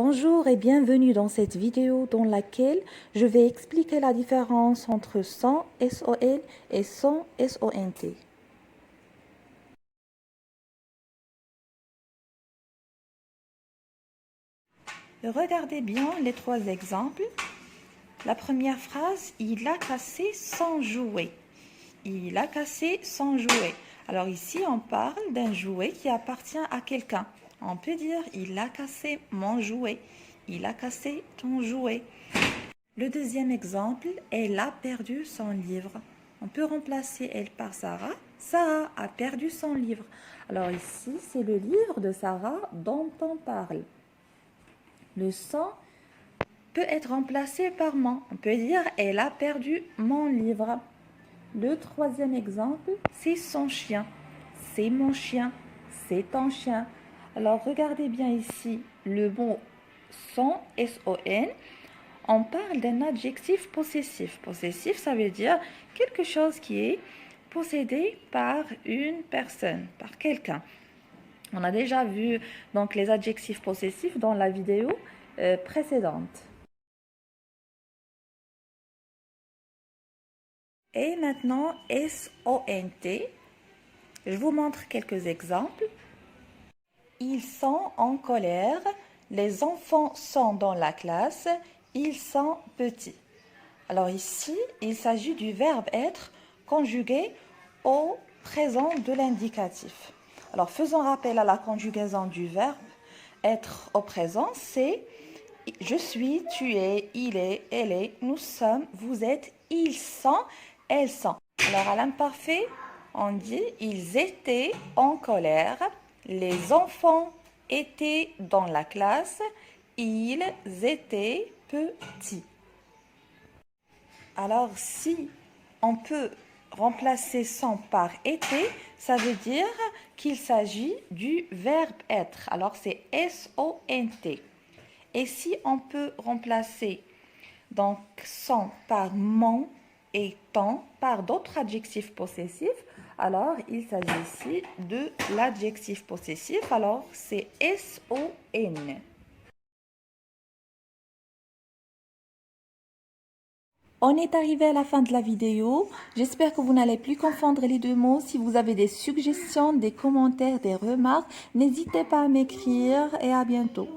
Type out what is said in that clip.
Bonjour et bienvenue dans cette vidéo dans laquelle je vais expliquer la différence entre son SOL et son SONT. Regardez bien les trois exemples. La première phrase, il a cassé son jouet. Il a cassé son jouet. Alors ici, on parle d'un jouet qui appartient à quelqu'un. On peut dire, il a cassé mon jouet. Il a cassé ton jouet. Le deuxième exemple, elle a perdu son livre. On peut remplacer elle par Sarah. Sarah a perdu son livre. Alors ici, c'est le livre de Sarah dont on parle. Le son peut être remplacé par mon. On peut dire, elle a perdu mon livre. Le troisième exemple, c'est son chien. C'est mon chien. C'est ton chien. Alors, regardez bien ici le mot son, S-O-N. On parle d'un adjectif possessif. Possessif, ça veut dire quelque chose qui est possédé par une personne, par quelqu'un. On a déjà vu donc les adjectifs possessifs dans la vidéo précédente. Et maintenant, S-O-N-T. Je vous montre quelques exemples. Ils sont en colère. Les enfants sont dans la classe. Ils sont petits. Alors ici, il s'agit du verbe être conjugué au présent de l'indicatif. Alors faisons rappel à la conjugaison du verbe être au présent, c'est je suis, tu es, il est, elle est, nous sommes, vous êtes, ils sont, elles sont. Alors à l'imparfait, on dit ils étaient en colère, les enfants étaient dans la classe, ils étaient petits. Alors, si on peut remplacer son par été, ça veut dire qu'il s'agit du verbe être. Alors, c'est S-O-N-T. Et si on peut remplacer donc son par mon et ton par d'autres adjectifs possessifs, alors il s'agit ici de l'adjectif possessif. Alors, c'est S-O-N. On est arrivé à la fin de la vidéo. J'espère que vous n'allez plus confondre les deux mots. Si vous avez des suggestions, des commentaires, des remarques, n'hésitez pas à m'écrire et à bientôt.